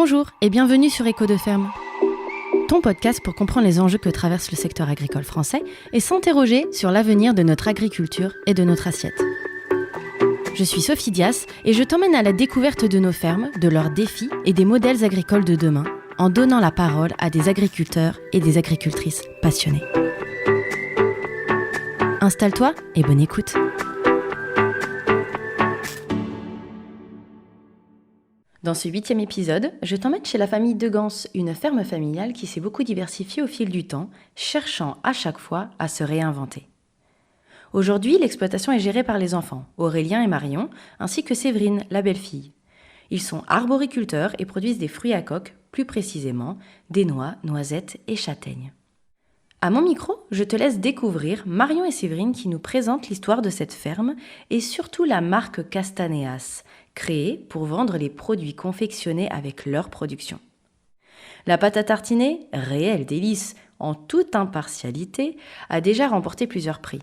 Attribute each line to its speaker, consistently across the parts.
Speaker 1: Bonjour et bienvenue sur Écho de Ferme, ton podcast pour comprendre les enjeux que traverse le secteur agricole français et s'interroger sur l'avenir de notre agriculture et de notre assiette. Je suis Sophie Dias et je t'emmène à la découverte de nos fermes, de leurs défis et des modèles agricoles de demain, en donnant la parole à des agriculteurs et des agricultrices passionnés. Installe-toi et bonne écoute. Dans ce 8e épisode, je t'emmène chez la famille Degans, une ferme familiale qui s'est beaucoup diversifiée au fil du temps, cherchant à chaque fois à se réinventer. Aujourd'hui, l'exploitation est gérée par les enfants, Aurélien et Marion, ainsi que Séverine, la belle-fille. Ils sont arboriculteurs et produisent des fruits à coque, plus précisément des noix, noisettes et châtaignes. À mon micro, je te laisse découvrir Marion et Séverine qui nous présentent l'histoire de cette ferme et surtout la marque Castaneas, créée pour vendre les produits confectionnés avec leur production. La pâte à tartiner, réel délice, en toute impartialité, a déjà remporté plusieurs prix.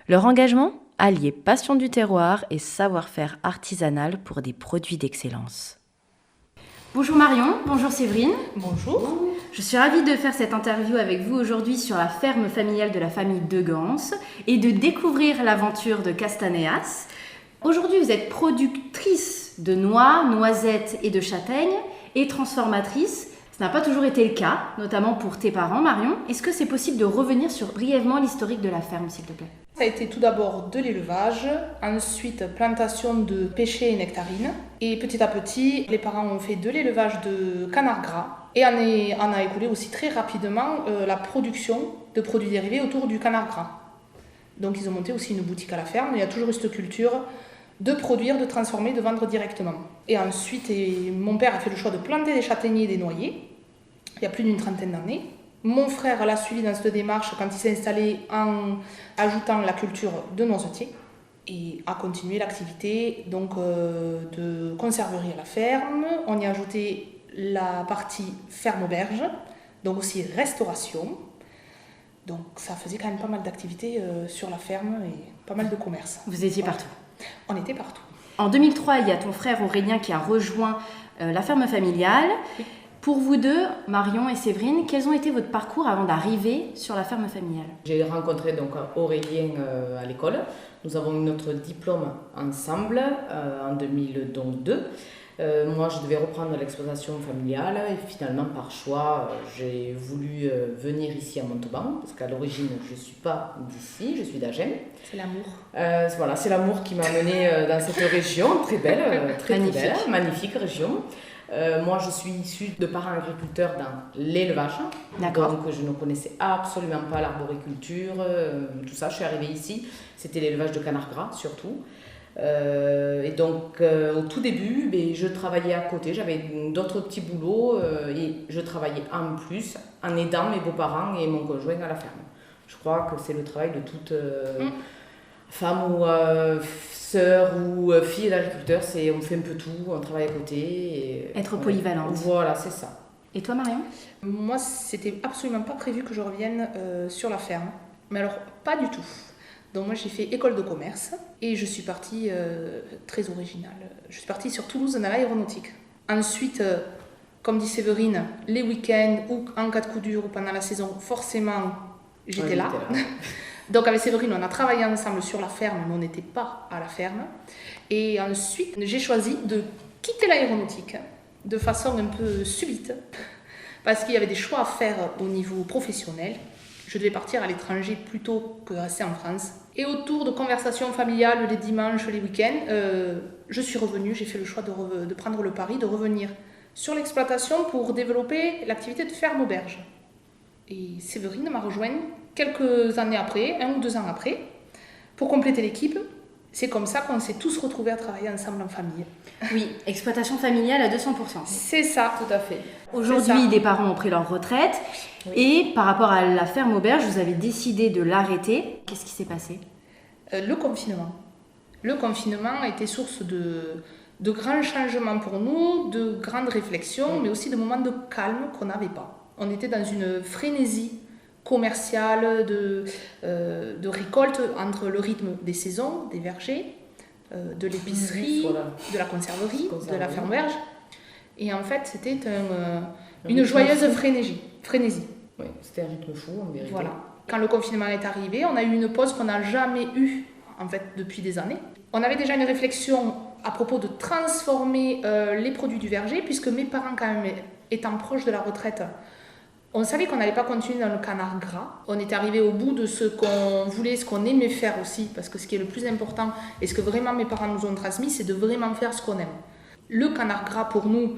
Speaker 1: Leur engagement, allier passion du terroir et savoir-faire artisanal pour des produits d'excellence. Bonjour Marion, bonjour Séverine.
Speaker 2: Bonjour.
Speaker 1: Je suis ravie de faire cette interview avec vous aujourd'hui sur la ferme familiale de la famille Degans et de découvrir l'aventure de Castaneas. Aujourd'hui, vous êtes productrice de noix, noisettes et de châtaignes et transformatrice. Ce n'a pas toujours été le cas, notamment pour tes parents, Marion. Est-ce que c'est possible de revenir sur brièvement l'historique de la ferme, s'il te plaît ?
Speaker 2: Ça a été tout d'abord de l'élevage, ensuite plantation de pêchers et nectarines. Et petit à petit, les parents ont fait de l'élevage de canards gras. Et en a écoulé aussi très rapidement la production de produits dérivés autour du canard gras. Donc ils ont monté aussi une boutique à la ferme. Il y a toujours eu cette culture de produire, de transformer, de vendre directement. Et ensuite, mon père a fait le choix de planter des châtaigniers et des noyers, il y a plus d'une trentaine d'années. Mon frère l'a suivi dans cette démarche quand il s'est installé en ajoutant la culture de noisetiers et a continué l'activité donc, de conserverie à la ferme. On y a ajouté la partie ferme-auberge, donc aussi restauration. Donc ça faisait quand même pas mal d'activités sur la ferme et pas mal de commerce.
Speaker 1: Vous étiez partout ?
Speaker 2: On était partout.
Speaker 1: En 2003, il y a ton frère Aurélien qui a rejoint la ferme familiale. Oui. Pour vous deux, Marion et Séverine, quels ont été votre parcours avant d'arriver sur la ferme familiale ?
Speaker 3: J'ai rencontré donc Aurélien à l'école. Nous avons eu notre diplôme ensemble en 2002. Moi, je devais reprendre l'exploitation familiale et finalement, par choix, j'ai voulu venir ici à Montauban parce qu'à l'origine, je ne suis pas d'ici, je suis d'Agen.
Speaker 2: C'est l'amour.
Speaker 3: Voilà, c'est l'amour qui m'a menée dans cette région, très belle, très belle, magnifique région. Moi, je suis issue de parents agriculteurs dans l'élevage.
Speaker 1: D'accord.
Speaker 3: Donc, je ne connaissais absolument pas l'arboriculture, tout ça. Je suis arrivée ici, c'était l'élevage de canards gras surtout. Et donc, au tout début, je travaillais à côté. J'avais d'autres petits boulots et je travaillais en plus en aidant mes beaux-parents et mon conjoint à la ferme. Je crois que c'est le travail de toute femme ou sœur ou fille d'agriculteur, c'est on fait un peu tout, on travaille à côté. Et,
Speaker 1: être polyvalente.
Speaker 3: Voilà, c'est ça.
Speaker 1: Et toi, Marion ?
Speaker 2: Moi, c'était absolument pas prévu que je revienne sur la ferme. Mais alors, pas du tout. Donc moi, j'ai fait école de commerce et je suis partie très originale. Je suis partie sur Toulouse dans l'aéronautique. Ensuite, comme dit Séverine, les week-ends ou en cas de coup dur ou pendant la saison, forcément, j'étais là. Donc avec Séverine, on a travaillé ensemble sur la ferme, mais on n'était pas à la ferme. Et ensuite, j'ai choisi de quitter l'aéronautique de façon un peu subite, parce qu'il y avait des choix à faire au niveau professionnel. Je devais partir à l'étranger plutôt que rester en France. Et autour de conversations familiales les dimanches, les week-ends, je suis revenue, j'ai fait le choix de prendre le pari, de revenir sur l'exploitation pour développer l'activité de ferme-auberge. Et Séverine m'a rejoint quelques années après, 1 ou 2 ans après, pour compléter l'équipe. C'est comme ça qu'on s'est tous retrouvés à travailler ensemble en famille.
Speaker 1: Oui, exploitation familiale à 200%.
Speaker 2: C'est ça, tout à fait.
Speaker 1: Aujourd'hui, les parents ont pris leur retraite. Oui. Et par rapport à la ferme auberge, vous avez décidé de l'arrêter. Qu'est-ce qui s'est passé ?
Speaker 2: Le confinement. Le confinement a été source de grands changements pour nous, de grandes réflexions, mais aussi de moments de calme qu'on n'avait pas. On était dans une frénésie commerciale de récolte entre le rythme des saisons, des vergers, de l'épicerie, de la conserverie, de la ferme-auberge. Et en fait, c'était une joyeuse frénésie.
Speaker 3: Oui, c'était un rythme fou en vérité.
Speaker 2: Voilà. Quand le confinement est arrivé, on a eu une pause qu'on n'a jamais eue en fait depuis des années. On avait déjà une réflexion à propos de transformer les produits du verger, puisque mes parents, quand même, étant proches de la retraite, on savait qu'on n'allait pas continuer dans le canard gras. On est arrivé au bout de ce qu'on voulait, ce qu'on aimait faire aussi, parce que ce qui est le plus important et ce que vraiment mes parents nous ont transmis, c'est de vraiment faire ce qu'on aime. Le canard gras, pour nous,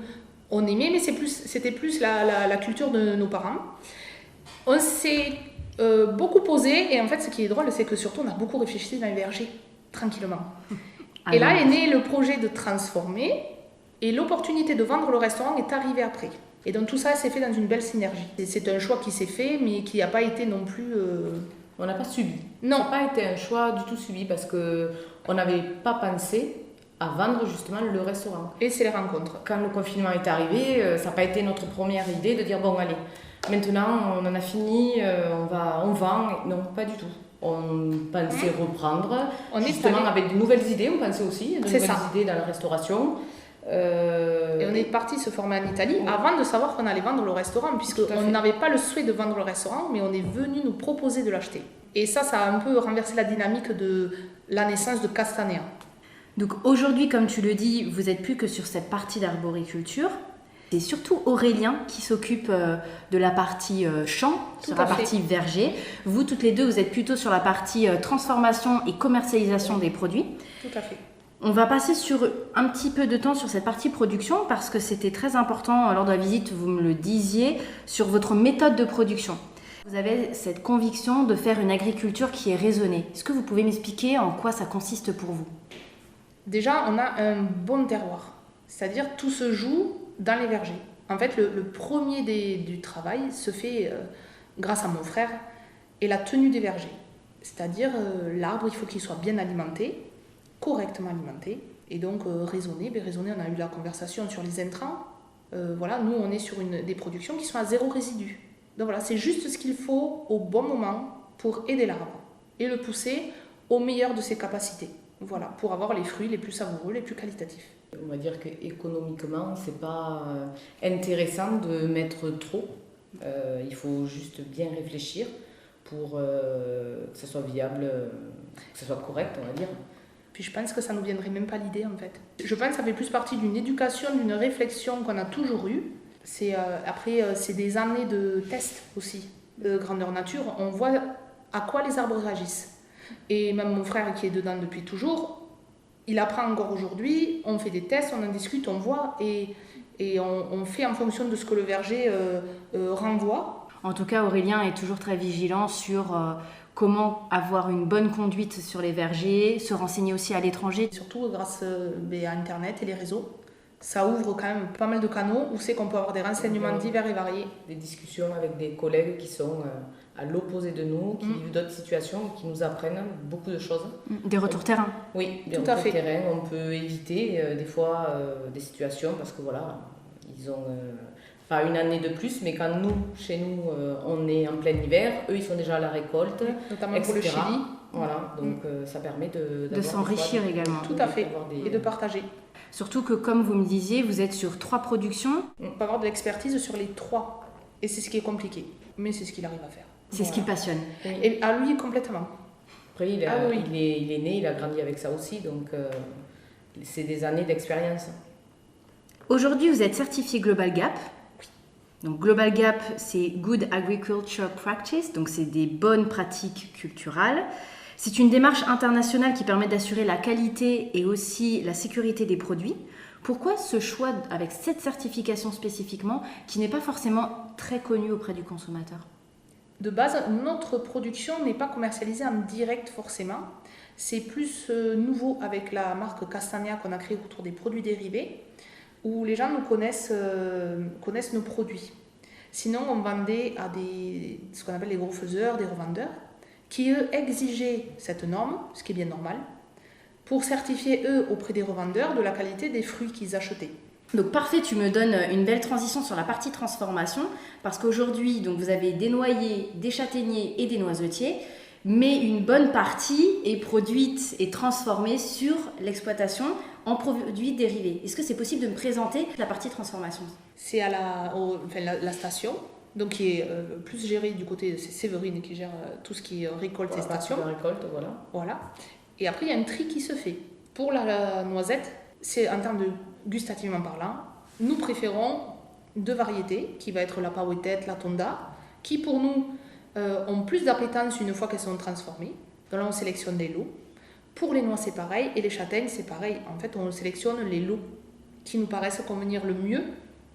Speaker 2: on aimait, mais c'était plus la culture de nos parents. On s'est beaucoup posé, et en fait, ce qui est drôle, c'est que surtout, on a beaucoup réfléchi dans les vergers, tranquillement. Et là est né le projet de transformer, et l'opportunité de vendre le restaurant est arrivée après. Et donc tout ça s'est fait dans une belle synergie. C'est un choix qui s'est fait, mais qui n'a pas été non plus...
Speaker 3: On n'a pas subi.
Speaker 2: Non.
Speaker 3: Ça n'a pas été un choix du tout subi, parce qu'on n'avait pas pensé à vendre justement le restaurant.
Speaker 2: Et c'est les rencontres.
Speaker 3: Quand le confinement est arrivé, ça n'a pas été notre première idée de dire bon allez, maintenant on en a fini, on vend. Non, pas du tout. On pensait reprendre, justement avec de nouvelles idées, on pensait aussi, de nouvelles idées dans la restauration.
Speaker 2: Et on est parti se former en Italie avant de savoir qu'on allait vendre le restaurant, puisqu'on n'avait pas le souhait de vendre le restaurant, mais on est venu nous proposer de l'acheter. Et ça a un peu renversé la dynamique de la naissance de Castanea.
Speaker 1: Donc aujourd'hui, comme tu le dis, vous n'êtes plus que sur cette partie d'arboriculture. C'est surtout Aurélien qui s'occupe de la partie champ, sur la partie verger. Vous, toutes les deux, vous êtes plutôt sur la partie transformation et commercialisation des produits.
Speaker 2: Tout à fait.
Speaker 1: On va passer sur un petit peu de temps sur cette partie production parce que c'était très important lors de la visite, vous me le disiez, sur votre méthode de production. Vous avez cette conviction de faire une agriculture qui est raisonnée. Est-ce que vous pouvez m'expliquer en quoi ça consiste pour vous ?
Speaker 2: Déjà, on a un bon terroir, c'est-à-dire tout se joue dans les vergers. En fait, le premier du travail se fait grâce à mon frère et la tenue des vergers. C'est-à-dire l'arbre, il faut qu'il soit bien alimenté, correctement alimenté, et donc raisonné. Raisonné, on a eu la conversation sur les intrants. Voilà, nous, on est sur des productions qui sont à 0 résidu. Donc voilà, c'est juste ce qu'il faut au bon moment pour aider l'arbre et le pousser au meilleur de ses capacités. Voilà, pour avoir les fruits les plus savoureux, les plus qualitatifs.
Speaker 3: On va dire qu'économiquement, c'est pas intéressant de mettre trop. Il faut juste bien réfléchir pour que ça soit viable, que ça soit correct, on va dire.
Speaker 2: Puis je pense que ça ne nous viendrait même pas l'idée en fait. Je pense que ça fait plus partie d'une éducation, d'une réflexion qu'on a toujours eue. Après, c'est des années de tests aussi, de grandeur nature. On voit à quoi les arbres réagissent. Et même mon frère qui est dedans depuis toujours, il apprend encore aujourd'hui, on fait des tests, on en discute, on voit et on fait en fonction de ce que le verger renvoie.
Speaker 1: En tout cas, Aurélien est toujours très vigilant sur comment avoir une bonne conduite sur les vergers, se renseigner aussi à l'étranger.
Speaker 2: Surtout grâce à Internet et les réseaux. Ça ouvre quand même pas mal de canaux où c'est qu'on peut avoir des renseignements divers et variés.
Speaker 3: Des discussions avec des collègues qui sont à l'opposé de nous, qui vivent d'autres situations, qui nous apprennent beaucoup de choses.
Speaker 1: Des retours terrain.
Speaker 3: Oui, des retours terrain. On peut éviter des fois des situations parce que voilà, ils ont pas une année de plus, mais quand chez nous, on est en plein hiver, eux ils sont déjà à la récolte,
Speaker 2: notamment
Speaker 3: etc.
Speaker 2: pour le Chili.
Speaker 3: Voilà, donc ça permet de
Speaker 2: s'enrichir également. Tout à fait, et de partager.
Speaker 1: Surtout que, comme vous me disiez, vous êtes sur 3 productions.
Speaker 2: On peut avoir de l'expertise sur les 3. Et c'est ce qui est compliqué. Mais c'est ce qu'il arrive à faire.
Speaker 1: C'est ce qui passionne.
Speaker 2: Oui. Et à lui, complètement.
Speaker 3: Après, il est né, il a grandi avec ça aussi. Donc, c'est des années d'expérience.
Speaker 1: Aujourd'hui, vous êtes certifié Global Gap. Donc, Global Gap, c'est Good Agriculture Practice. Donc, c'est des bonnes pratiques culturales. C'est une démarche internationale qui permet d'assurer la qualité et aussi la sécurité des produits. Pourquoi ce choix avec cette certification spécifiquement qui n'est pas forcément très connue auprès du consommateur ?
Speaker 2: De base, notre production n'est pas commercialisée en direct forcément. C'est plus nouveau avec la marque Castanea qu'on a créée autour des produits dérivés, où les gens nous connaissent nos produits. Sinon, on vendait à ce qu'on appelle les gros faiseurs, des revendeurs, qui eux exigeaient cette norme, ce qui est bien normal, pour certifier eux auprès des revendeurs de la qualité des fruits qu'ils achetaient.
Speaker 1: Donc parfait, tu me donnes une belle transition sur la partie transformation, parce qu'aujourd'hui, donc vous avez des noyers, des châtaigniers et des noisetiers, mais une bonne partie est produite et transformée sur l'exploitation en produits dérivés. Est-ce que c'est possible de me présenter la partie transformation?
Speaker 2: C'est à la station, donc qui est plus gérée du côté, c'est Séverine qui gère tout ce qui est récolte et station.
Speaker 3: La récolte, voilà.
Speaker 2: Voilà. Et après, il y a un tri qui se fait. Pour la noisette, c'est en termes de gustativement parlant, nous préférons 2 variétés, qui va être la Pauetette, la Tonda, qui pour nous ont plus d'appétence une fois qu'elles sont transformées. Donc là, on sélectionne des lots. Pour les noix, c'est pareil, et les châtaignes, c'est pareil. En fait, on sélectionne les lots qui nous paraissent convenir le mieux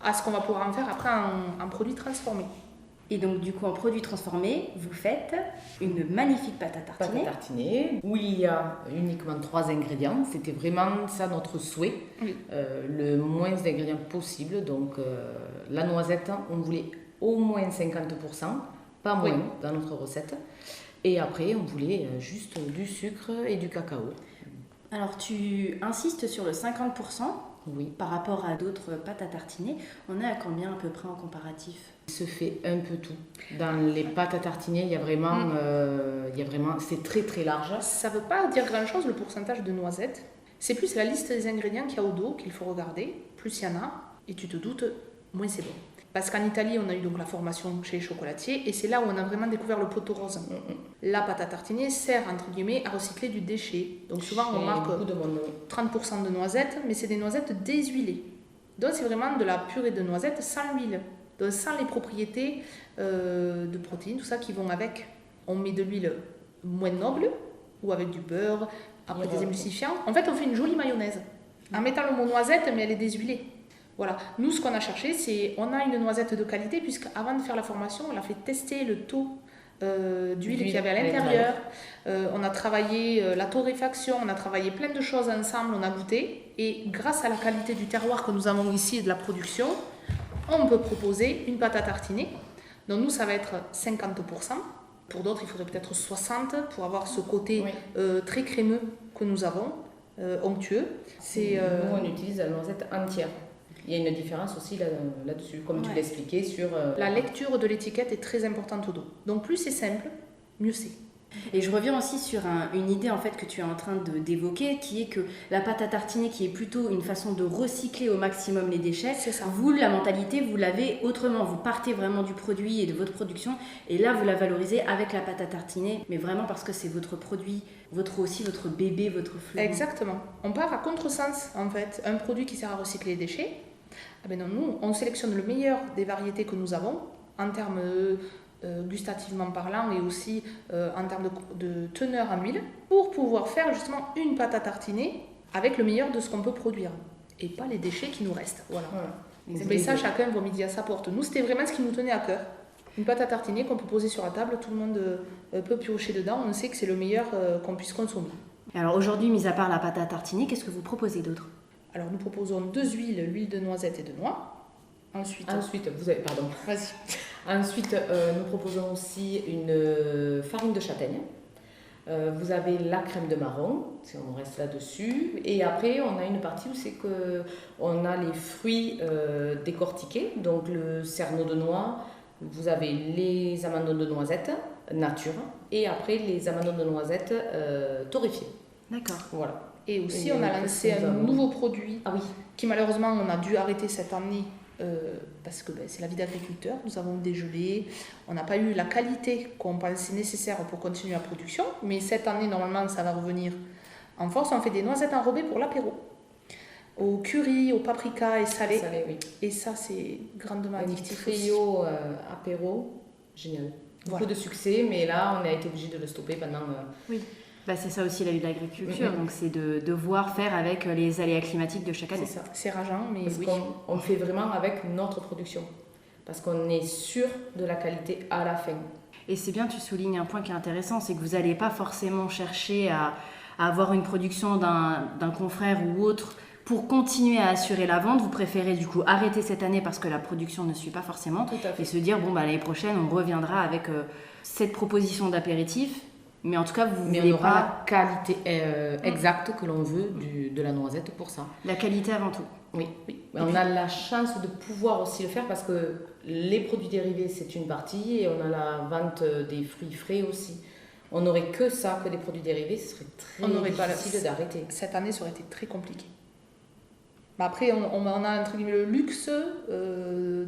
Speaker 2: à ce qu'on va pouvoir en faire après en produit transformé.
Speaker 1: Et donc, du coup, en produit transformé, vous faites une magnifique pâte à tartiner.
Speaker 3: Pâte à tartiner, où il y a uniquement 3 ingrédients. C'était vraiment ça notre souhait.
Speaker 2: Oui.
Speaker 3: Le moins d'ingrédients possible. Donc, la noisette, on voulait au moins 50%, pas moins dans notre recette. Et après, on voulait juste du sucre et du cacao.
Speaker 1: Alors, tu insistes sur le 50%.
Speaker 3: Oui.
Speaker 1: Par rapport à d'autres pâtes à tartiner, on est à combien à peu près en comparatif?
Speaker 3: Il se fait un peu tout. Dans les pâtes à tartiner, il y a vraiment, c'est très très large.
Speaker 2: Ça ne veut pas dire grand-chose le pourcentage de noisettes. C'est plus la liste des ingrédients qu'il y a au dos qu'il faut regarder. Plus il y en a, et tu te doutes, moins c'est bon. Parce qu'en Italie, on a eu donc la formation chez les chocolatiers, et c'est là où on a vraiment découvert le poteau rose. La pâte à tartiner sert, entre guillemets, à recycler du déchet. Donc souvent, on marque 30% de noisettes, mais c'est des noisettes déshuilées. Donc c'est vraiment de la purée de noisettes sans l'huile, donc sans les propriétés de protéines, tout ça qui vont avec. On met de l'huile moins noble, ou avec du beurre, après des émulsifiants. En fait, on fait une jolie mayonnaise, en mettant le mot noisette, mais elle est déshuilée. Voilà. Nous, ce qu'on a cherché, c'est on a une noisette de qualité, puisqu'avant de faire la formation, on a fait tester le taux d'huile qu'il y avait à l'intérieur. On a travaillé la torréfaction, on a travaillé plein de choses ensemble, on a goûté. Et grâce à la qualité du terroir que nous avons ici et de la production, on peut proposer une pâte à tartiner. Donc nous, ça va être 50%. Pour d'autres, il faudrait peut-être 60% pour avoir ce côté très crémeux que nous avons, onctueux.
Speaker 3: Nous, on utilise la noisette entière. Il y a une différence aussi là-dessus, comme tu l'expliquais sur...
Speaker 2: La lecture de l'étiquette est très importante au dos. Donc plus c'est simple, mieux c'est.
Speaker 1: Et je reviens aussi sur une idée en fait que tu es en train d'évoquer, qui est que la pâte à tartiner, qui est plutôt une façon de recycler au maximum les déchets,
Speaker 2: c'est ça.
Speaker 1: Vous, la mentalité, vous l'avez autrement. Vous partez vraiment du produit et de votre production, et là vous la valorisez avec la pâte à tartiner, mais vraiment parce que c'est votre produit, votre bébé, votre fleuron.
Speaker 2: Exactement. On part à contresens en fait. Un produit qui sert à recycler les déchets, non, nous on sélectionne le meilleur des variétés que nous avons en termes gustativement parlant et aussi en termes de teneur en huile pour pouvoir faire justement une pâte à tartiner avec le meilleur de ce qu'on peut produire et pas les déchets qui nous restent. Voilà. Mais ça, chacun voit midi à sa porte. Nous, c'était vraiment ce qui nous tenait à cœur. Une pâte à tartiner qu'on peut poser sur la table, tout le monde peut piocher dedans, on sait que c'est le meilleur qu'on puisse consommer.
Speaker 1: Alors aujourd'hui, mis à part la pâte à tartiner, qu'est-ce que vous proposez d'autre?
Speaker 2: Alors nous proposons 2 huiles, l'huile de noisette et de noix. Ensuite,
Speaker 3: nous proposons aussi une farine de châtaigne. Vous avez la crème de marron, si on reste là-dessus. Et après, on a une partie où c'est qu'on a les fruits décortiqués, donc le cerneau de noix. Vous avez les amandes de noisette nature et après les amandes de noisette torréfiées.
Speaker 1: D'accord.
Speaker 3: Voilà.
Speaker 2: Et aussi, on a lancé un nouveau produit qui malheureusement on a dû arrêter cette année parce que c'est la vie d'agriculteur. Nous avons dégelé, on n'a pas eu la qualité qu'on pensait nécessaire pour continuer la production, mais cette année normalement ça va revenir en force. On fait des noisettes enrobées pour l'apéro, au curry, au paprika et salé. Et ça c'est grandement addictif.
Speaker 3: Trio apéro, génial. Beaucoup de succès, mais là on a été obligé de le stopper pendant...
Speaker 1: c'est ça aussi la vie de l'agriculture, donc c'est de devoir faire avec les aléas climatiques de chaque année.
Speaker 2: C'est ça, c'est rageant, mais
Speaker 3: on fait vraiment avec notre production, parce qu'on est sûr de la qualité à la fin.
Speaker 1: Et c'est bien, tu soulignes un point qui est intéressant, c'est que vous n'allez pas forcément chercher à avoir une production d'un confrère ou autre pour continuer à assurer la vente. Vous préférez du coup arrêter cette année parce que la production ne suit pas forcément, et se dire l'année prochaine on reviendra avec cette proposition d'apéritif. Mais en tout cas,
Speaker 3: on aura la qualité exacte que l'on veut de la noisette pour ça.
Speaker 1: La qualité avant tout.
Speaker 3: Oui. On a la chance de pouvoir aussi le faire parce que les produits dérivés, c'est une partie et on a la vente des fruits frais aussi. On n'aurait que ça, que des produits dérivés, ce serait très difficile d'arrêter.
Speaker 2: Cette année, ça aurait été très compliqué. Bah après, on a entre guillemets le luxe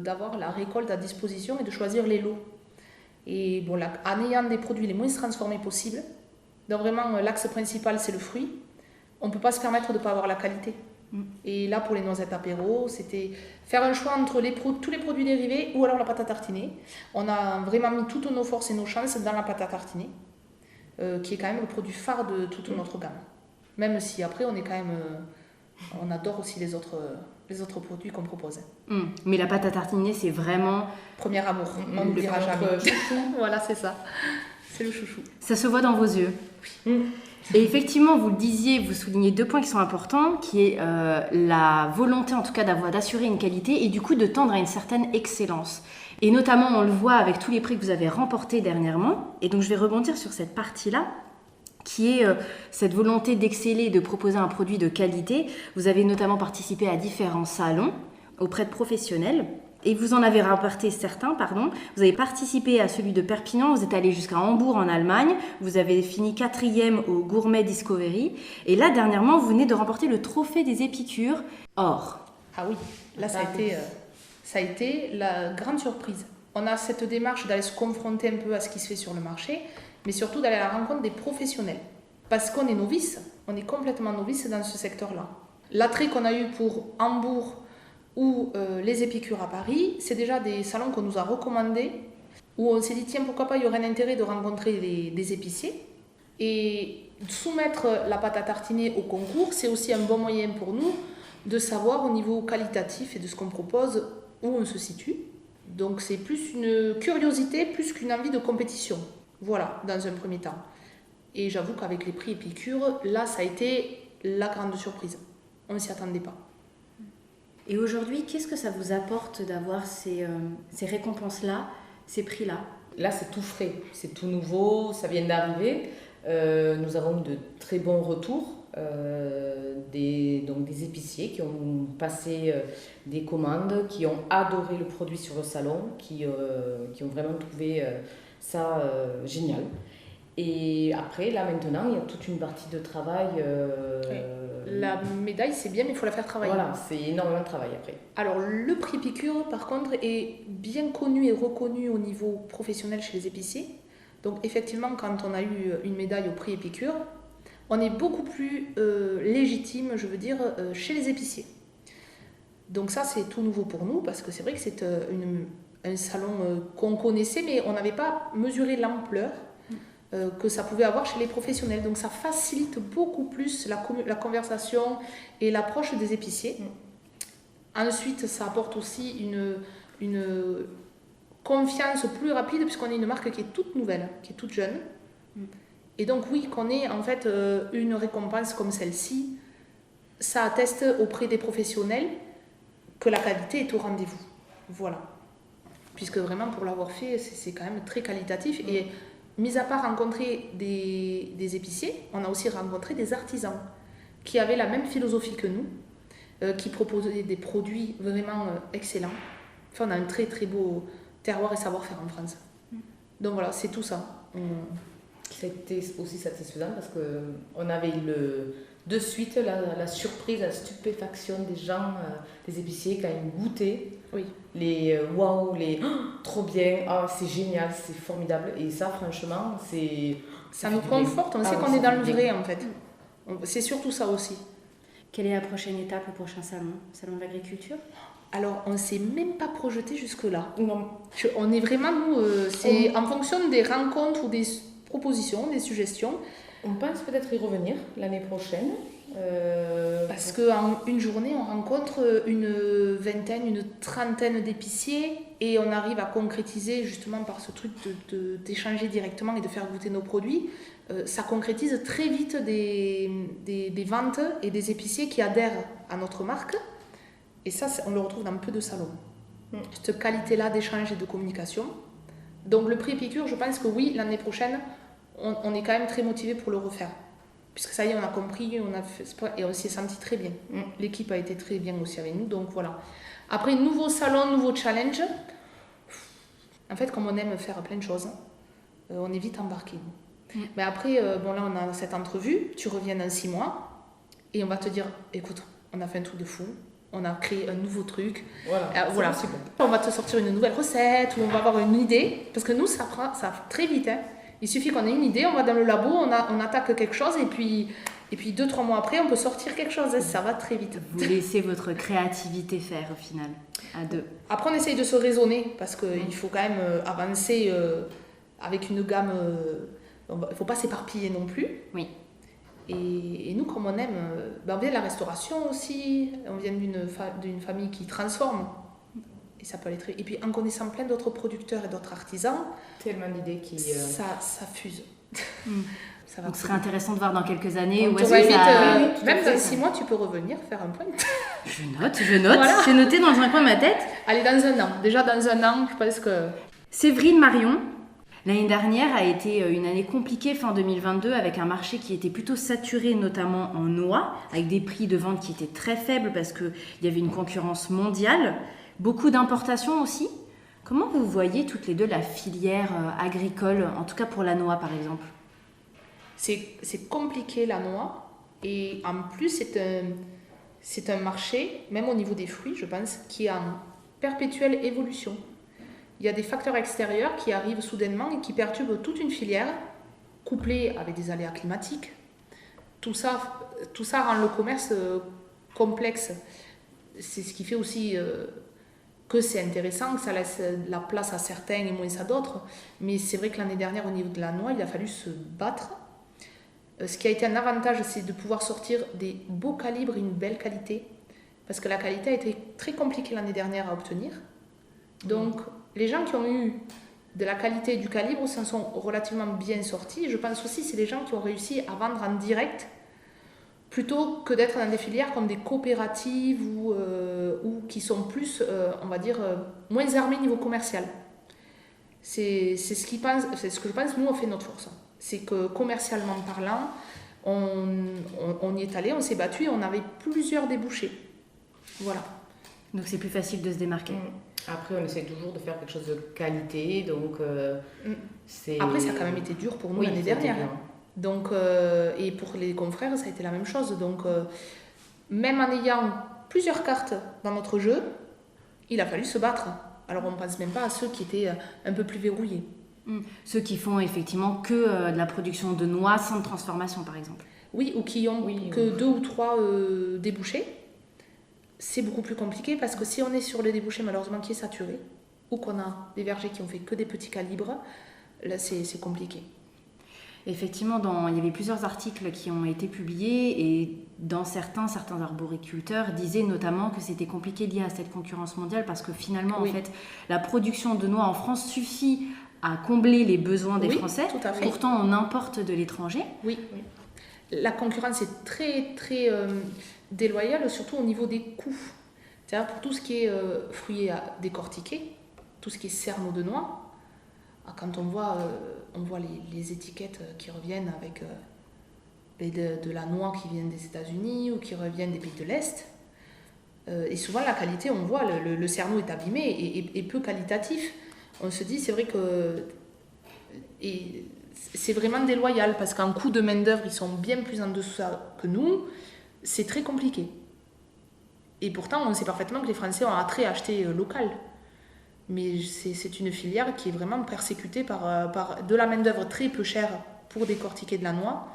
Speaker 2: d'avoir la récolte à disposition et de choisir les lots. Et bon, là, en ayant des produits les moins transformés possibles, donc vraiment l'axe principal c'est le fruit, on ne peut pas se permettre de ne pas avoir la qualité. Et là, pour les noisettes apéro, c'était faire un choix entre tous les produits dérivés ou alors la pâte à tartiner. On a vraiment mis toutes nos forces et nos chances dans la pâte à tartiner, qui est quand même le produit phare de toute notre gamme. Même si après, on est quand même, on adore aussi les autres produits qu'on propose.
Speaker 1: Mais la pâte à tartiner, c'est vraiment...
Speaker 2: Premier amour, on n'oubliera jamais. Voilà, c'est ça. C'est le chouchou.
Speaker 1: Ça se voit dans vos yeux. Et effectivement, vous le disiez, vous soulignez 2 points qui sont importants, qui est la volonté en tout cas d'assurer une qualité et du coup de tendre à une certaine excellence. Et notamment, on le voit avec tous les prix que vous avez remportés dernièrement. Et donc, je vais rebondir sur cette partie-là, qui est cette volonté d'exceller et de proposer un produit de qualité. Vous avez notamment participé à différents salons auprès de professionnels. Et vous en avez remporté certains, pardon. Vous avez participé à celui de Perpignan, vous êtes allé jusqu'à Hambourg en Allemagne, vous avez fini 4e au Gourmet Discovery. Et là, dernièrement, vous venez de remporter le trophée des épicures or.
Speaker 2: Ah oui, là ça a été la grande surprise. On a cette démarche d'aller se confronter un peu à ce qui se fait sur le marché, mais surtout d'aller à la rencontre des professionnels. Parce qu'on est novice, on est complètement novice dans ce secteur-là. L'attrait qu'on a eu pour Hambourg, ou les épicures à Paris, c'est déjà des salons qu'on nous a recommandés, où on s'est dit tiens pourquoi pas il y aurait un intérêt de rencontrer des épiciers. Et soumettre la pâte à tartiner au concours, c'est aussi un bon moyen pour nous de savoir au niveau qualitatif et de ce qu'on propose où on se situe. Donc c'est plus une curiosité plus qu'une envie de compétition. Voilà, dans un premier temps. Et j'avoue qu'avec les prix épicures, là ça a été la grande surprise. On ne s'y attendait pas.
Speaker 1: Et aujourd'hui, qu'est-ce que ça vous apporte d'avoir ces récompenses-là, ces prix-là ?
Speaker 3: Là, c'est tout frais, c'est tout nouveau, ça vient d'arriver. Nous avons de très bons retours, donc des épiciers qui ont passé des commandes, qui ont adoré le produit sur le salon, qui ont vraiment trouvé ça génial. Et après, là maintenant, il y a toute une partie de travail.
Speaker 2: Oui. La médaille, c'est bien, mais il faut la faire travailler.
Speaker 3: Voilà, c'est énormément de travail après.
Speaker 2: Alors, le prix Épicure, par contre, est bien connu et reconnu au niveau professionnel chez les épiciers. Donc, effectivement, quand on a eu une médaille au prix Épicure, on est beaucoup plus légitime, je veux dire, chez les épiciers. Donc ça, c'est tout nouveau pour nous, parce que c'est vrai que c'est un salon qu'on connaissait, mais on n'avait pas mesuré l'ampleur que ça pouvait avoir chez les professionnels. Donc ça facilite beaucoup plus la conversation et l'approche des épiciers. Ensuite, ça apporte aussi une confiance plus rapide, puisqu'on est une marque qui est toute nouvelle, qui est toute jeune. Et donc oui, qu'on ait en fait une récompense comme celle-ci, ça atteste auprès des professionnels que la qualité est au rendez-vous. Voilà. Puisque vraiment, pour l'avoir fait, c'est quand même très qualitatif. Et mis à part rencontrer des épiciers, on a aussi rencontré des artisans qui avaient la même philosophie que nous, qui proposaient des produits vraiment excellents. Enfin, on a un très très beau terroir et savoir-faire en France. Donc voilà, c'est tout ça.
Speaker 3: C'était aussi satisfaisant parce qu'on avait de suite la surprise, la stupéfaction des gens, des épiciers quand ils goûtaient.
Speaker 2: Oui.
Speaker 3: Les waouh, les trop bien, c'est génial, c'est formidable. Et ça, franchement,
Speaker 2: ça nous conforte, on sait qu'on est dans le vrai en fait. C'est surtout ça aussi.
Speaker 1: Quelle est la prochaine étape, le prochain salon de l'agriculture ?
Speaker 2: Alors, on ne s'est même pas projeté jusque-là.
Speaker 3: Non.
Speaker 2: On est vraiment, nous, c'est en fonction des rencontres ou des propositions, des suggestions.
Speaker 3: On pense peut-être y revenir l'année prochaine.
Speaker 2: Parce qu'en une journée, on rencontre une vingtaine, une trentaine d'épiciers et on arrive à concrétiser justement par ce truc d'échanger directement et de faire goûter nos produits. Ça concrétise très vite des ventes et des épiciers qui adhèrent à notre marque. Et ça, on le retrouve dans peu de salons. Cette qualité-là d'échange et de communication. Donc le prix Épicure, je pense que oui, l'année prochaine, on est quand même très motivé pour le refaire. Puisque ça y est, on a compris, on a fait, et on s'y est senti très bien. L'équipe a été très bien aussi avec nous, donc voilà. Après, nouveau salon, nouveau challenge. En fait, comme on aime faire plein de choses, on est vite embarqué. Mais après, bon là, on a cette entrevue, tu reviens dans 6 mois, et on va te dire, écoute, on a fait un truc de fou, on a créé un nouveau truc.
Speaker 3: Voilà.
Speaker 2: On va te sortir une nouvelle recette ou on va avoir une idée. Parce que nous, ça va très vite. Hein. Il suffit qu'on ait une idée, on va dans le labo, on attaque quelque chose et puis 2-3 mois après, on peut sortir quelque chose. Hein. Ça va très vite.
Speaker 1: Vous laissez votre créativité faire au final, à deux.
Speaker 2: Après, on essaye de se raisonner parce qu'il faut quand même avancer avec une gamme. Il ne faut pas s'éparpiller non plus.
Speaker 1: Oui.
Speaker 2: Et nous, comme on aime, on vient de la restauration aussi, on vient d'une famille qui transforme. Et ça peut aller très... Et puis en connaissant plein d'autres producteurs et d'autres artisans,
Speaker 3: tellement d'idées qui...
Speaker 2: Ça fuse. Ça va.
Speaker 1: Donc ce serait intéressant de voir dans quelques années où
Speaker 2: est-ce que ça... Même dans 6 mois, tu peux revenir faire un point.
Speaker 1: Je note. Voilà. C'est noté dans un coin de ma tête.
Speaker 2: Allez, dans un an. Déjà dans un an, je pense que...
Speaker 1: Séverine Marion, l'année dernière a été une année compliquée fin 2022 avec un marché qui était plutôt saturé notamment en noix, avec des prix de vente qui étaient très faibles parce qu'il y avait une concurrence mondiale, beaucoup d'importations aussi. Comment vous voyez toutes les deux la filière agricole, en tout cas pour la noix par exemple ?
Speaker 2: C'est compliqué la noix et en plus c'est un marché, même au niveau des fruits je pense, qui est en perpétuelle évolution. Il y a des facteurs extérieurs qui arrivent soudainement et qui perturbent toute une filière, couplée avec des aléas climatiques. Tout ça rend le commerce complexe. C'est ce qui fait aussi que c'est intéressant, que ça laisse la place à certains et moins à d'autres. Mais c'est vrai que l'année dernière, au niveau de la noix, il a fallu se battre. Ce qui a été un avantage, c'est de pouvoir sortir des beaux calibres et une belle qualité. Parce que la qualité a été très compliquée l'année dernière à obtenir. Donc, les gens qui ont eu de la qualité et du calibre s'en sont relativement bien sortis. Je pense aussi que c'est les gens qui ont réussi à vendre en direct plutôt que d'être dans des filières comme des coopératives ou qui sont plus, on va dire, moins armées niveau commercial. C'est ce que je pense, nous, on fait notre force. C'est que commercialement parlant, on y est allé, on s'est battu et on avait plusieurs débouchés. Voilà.
Speaker 1: Donc c'est plus facile de se démarquer.
Speaker 3: Après, on essaie toujours de faire quelque chose de qualité, donc c'est...
Speaker 2: Après, ça a quand même été dur pour nous l'année dernière. Donc, et pour les confrères, ça a été la même chose. Donc, même en ayant plusieurs cartes dans notre jeu, il a fallu se battre. Alors, on ne pense même pas à ceux qui étaient un peu plus verrouillés.
Speaker 1: Ceux qui font effectivement que de la production de noix sans transformation, par exemple.
Speaker 2: Oui, ou qui ont que 2 ou 3 débouchés. C'est beaucoup plus compliqué parce que si on est sur le débouché malheureusement qui est saturé ou qu'on a des vergers qui ont fait que des petits calibres, là c'est compliqué.
Speaker 1: Effectivement, il y avait plusieurs articles qui ont été publiés et dans certains arboriculteurs disaient notamment que c'était compliqué lié à cette concurrence mondiale parce que finalement, en fait, la production de noix en France suffit à combler les besoins des Français.
Speaker 2: Tout à fait.
Speaker 1: Pourtant, on importe de l'étranger.
Speaker 2: Oui. La concurrence est très, très déloyale, surtout au niveau des coûts. C'est-à-dire pour tout ce qui est fruits à décortiquer, tout ce qui est cerneau de noix, quand on voit les étiquettes qui reviennent avec de la noix qui vient des États-Unis ou qui reviennent des pays de l'Est, et souvent la qualité, on voit, le cerneau est abîmé et peu qualitatif. On se dit, c'est vrai que... Et c'est vraiment déloyal parce qu'en coût de main-d'œuvre, ils sont bien plus en dessous que nous. C'est très compliqué. Et pourtant, on sait parfaitement que les Français ont attrait à acheter local. Mais c'est une filière qui est vraiment persécutée par de la main-d'œuvre très peu chère pour décortiquer de la noix.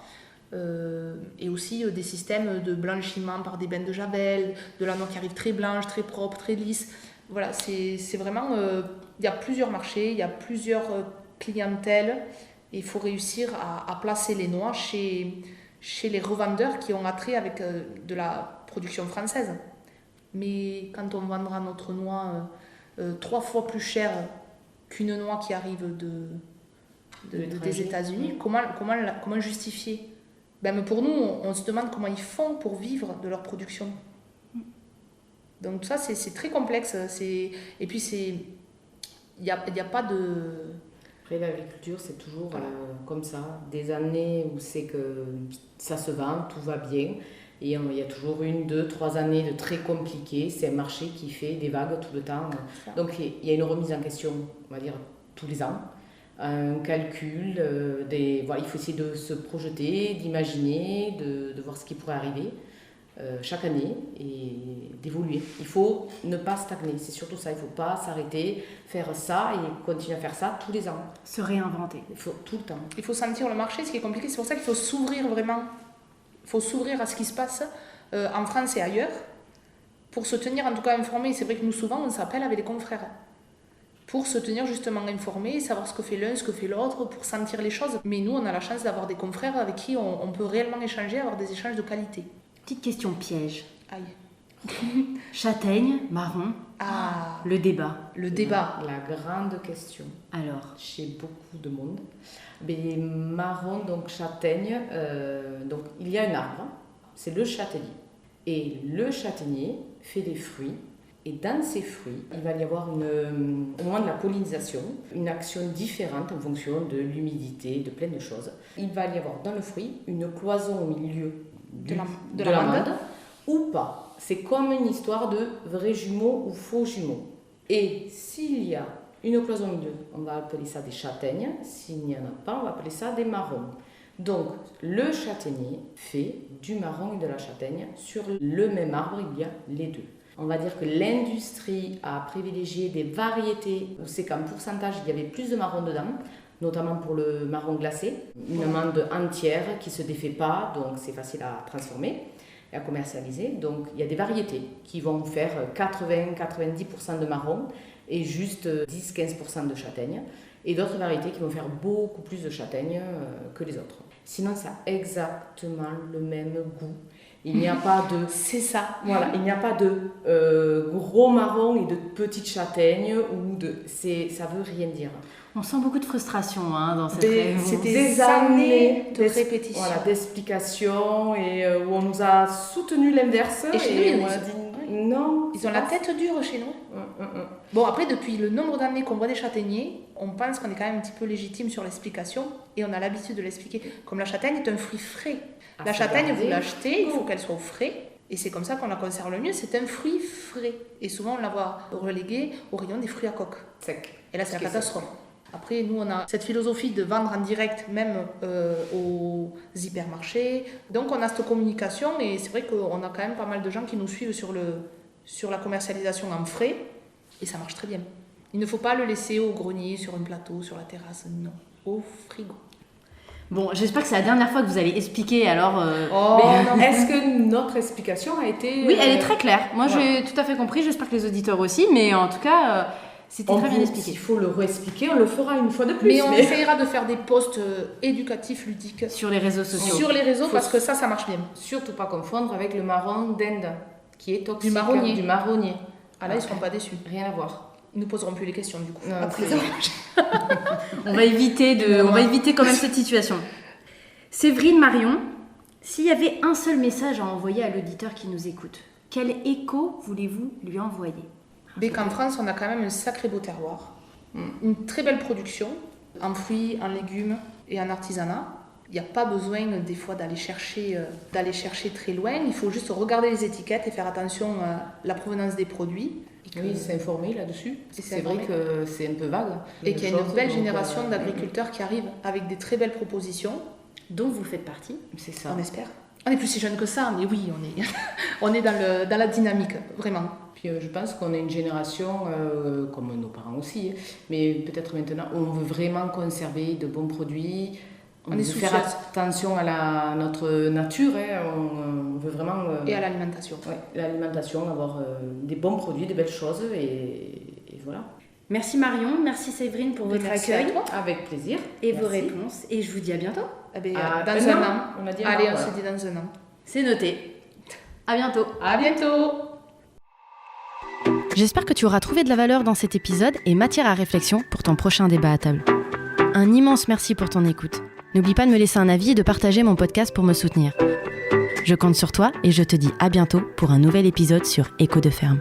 Speaker 2: Et aussi des systèmes de blanchiment par des bains de javel, de la noix qui arrive très blanche, très propre, très lisse. Voilà, c'est vraiment... il y a plusieurs marchés, il y a plusieurs clientèles. Et il faut réussir à placer les noix chez les revendeurs qui ont attrait avec de la production française. Mais quand on vendra notre noix 3 fois plus cher qu'une noix qui arrive des États-Unis, comment justifier ? Ben, pour nous, on se demande comment ils font pour vivre de leur production. Donc ça, c'est très complexe. Et puis, il n'y a pas de...
Speaker 3: Après, l'agriculture, c'est toujours comme ça. Des années où c'est que ça se vend, tout va bien. Et il y a toujours 1, 2, 3 années de très compliquées. C'est un marché qui fait des vagues tout le temps. Donc, il y a une remise en question, on va dire, tous les ans. Un calcul, il faut essayer de se projeter, d'imaginer, de voir ce qui pourrait arriver. chaque année et d'évoluer. Il faut ne pas stagner, c'est surtout ça, il ne faut pas s'arrêter, faire ça et continuer à faire ça tous les ans.
Speaker 1: Se réinventer.
Speaker 3: Il faut tout le temps.
Speaker 2: Il faut sentir le marché, ce qui est compliqué, c'est pour ça qu'il faut s'ouvrir vraiment. Il faut s'ouvrir à ce qui se passe en France et ailleurs pour se tenir en tout cas informé. C'est vrai que nous souvent on s'appelle avec des confrères pour se tenir justement informé, savoir ce que fait l'un, ce que fait l'autre, pour sentir les choses. Mais nous on a la chance d'avoir des confrères avec qui on peut réellement échanger, avoir des échanges de qualité.
Speaker 1: Petite question piège.
Speaker 2: Aïe.
Speaker 1: Châtaigne, marron.
Speaker 2: Ah,
Speaker 1: Le débat.
Speaker 2: le débat.
Speaker 3: La grande question.
Speaker 1: Alors,
Speaker 3: Chez beaucoup de monde. Mais marron, donc châtaigne, donc il y a un arbre, c'est le châtaignier. Et le châtaignier fait des fruits. Et dans ces fruits, il va y avoir au moment de la pollinisation, une action différente en fonction de l'humidité, de plein de choses. Il va y avoir dans le fruit une cloison au milieu
Speaker 2: de l'amande
Speaker 3: ou pas. C'est comme une histoire de vrais jumeaux ou faux jumeaux. Et s'il y a une cloison au milieu, on va appeler ça des châtaignes. S'il n'y en a pas, on va appeler ça des marrons. Donc, le châtaignier fait du marron et de la châtaigne. Sur le même arbre, il y a les deux. On va dire que l'industrie a privilégié des variétés où c'est qu'en pourcentage, il y avait plus de marron dedans, notamment pour le marron glacé. Une amande entière qui ne se défait pas, donc c'est facile à transformer et à commercialiser. Donc, il y a des variétés qui vont faire 80-90% de marron et juste 10-15% de châtaigne. Et d'autres variétés qui vont faire beaucoup plus de châtaigne que les autres. Sinon, ça a exactement le même goût. Il n'y a pas de...
Speaker 2: C'est ça.
Speaker 3: Voilà, il n'y a pas de gros marron et de petites châtaignes ou de... Ça veut rien dire.
Speaker 1: on sent beaucoup de frustration dans cette
Speaker 2: C'est
Speaker 1: réunion.
Speaker 2: des années de répétition.
Speaker 3: Voilà, d'explications et où on nous a soutenu l'inverse.
Speaker 2: Et chez nous,
Speaker 3: on a dit non.
Speaker 2: Ils ont la tête dure chez nous. Bon, après, depuis le nombre d'années qu'on voit des châtaigniers, on pense qu'on est quand même un petit peu légitime sur l'explication et on a l'habitude de l'expliquer. Comme la châtaigne est un fruit frais. La châtaigne, vous l'achetez, il faut qu'elle soit au frais. Et c'est comme ça qu'on la conserve le mieux. C'est un fruit frais. Et souvent, on la voit reléguée au rayon des fruits à coque.
Speaker 3: Sec.
Speaker 2: Et là, c'est la catastrophe. Après, nous, on a cette philosophie de vendre en direct, même aux hypermarchés. Donc, on a cette communication. Et c'est vrai qu'on a quand même pas mal de gens qui nous suivent sur la commercialisation en frais. Et ça marche très bien. Il ne faut pas le laisser au grenier, sur un plateau, sur la terrasse. Non, au frigo.
Speaker 1: Bon, j'espère que c'est la dernière fois que vous allez expliquer, alors...
Speaker 3: Non. Est-ce que notre explication a été...
Speaker 1: Oui, elle est très claire. Moi,
Speaker 3: voilà.
Speaker 1: j'ai tout à fait compris. J'espère que les auditeurs aussi. Mais en tout cas, c'était très bien expliqué.
Speaker 3: S'il faut le réexpliquer, on le fera une fois de plus.
Speaker 2: Mais on essaiera de faire des posts éducatifs, ludiques.
Speaker 1: Sur les réseaux sociaux.
Speaker 2: Sur les réseaux, parce que ça marche bien.
Speaker 3: Surtout pas confondre avec le marron d'Inde, qui est toxique.
Speaker 2: Du marronnier.
Speaker 3: Du marronnier.
Speaker 2: Ah là, ils ne seront pas déçus.
Speaker 3: Rien à voir.
Speaker 2: Ils ne nous poseront plus les questions, du coup.
Speaker 3: Non,
Speaker 2: Après,
Speaker 3: c'est-
Speaker 1: On va éviter quand même cette situation. Séverine, Marion, s'il y avait un seul message à envoyer à l'auditeur qui nous écoute, quel écho voulez-vous lui envoyer ?
Speaker 2: Mais qu'en France, on a quand même un sacré beau terroir. Une très belle production, en fruits, en légumes et en artisanat. Il n'y a pas besoin des fois d'aller chercher très loin. Il faut juste regarder les étiquettes et faire attention à la provenance des produits.
Speaker 3: Oui, s'informer là-dessus.
Speaker 2: Et
Speaker 3: C'est vrai que c'est un peu vague.
Speaker 2: Et qu'il y a une belle génération d'agriculteurs qui arrivent avec des très belles propositions.
Speaker 1: Dont vous faites partie.
Speaker 3: C'est ça.
Speaker 2: On espère. On est plus si jeune que ça, mais oui, on est dans la dynamique, vraiment.
Speaker 3: Puis je pense qu'on est une génération, comme nos parents aussi, mais peut-être maintenant, où on veut vraiment conserver de bons produits. On veut faire attention à notre nature. On veut vraiment...
Speaker 2: et à l'alimentation.
Speaker 3: Ouais, l'alimentation, avoir des bons produits, des belles choses, et voilà.
Speaker 1: Merci Marion, merci Séverine pour votre accueil.
Speaker 3: Avec plaisir.
Speaker 1: Et
Speaker 3: Merci.
Speaker 1: vos réponses. Et je vous dis à bientôt.
Speaker 2: Dans un an.
Speaker 3: On a dit
Speaker 2: Allez, on
Speaker 3: voilà.
Speaker 2: se dit dans un an.
Speaker 1: C'est noté. À bientôt.
Speaker 2: À bientôt.
Speaker 1: J'espère que tu auras trouvé de la valeur dans cet épisode et matière à réflexion pour ton prochain débat à table. Un immense merci pour ton écoute. N'oublie pas de me laisser un avis et de partager mon podcast pour me soutenir. Je compte sur toi et je te dis à bientôt pour un nouvel épisode sur Écho de ferme.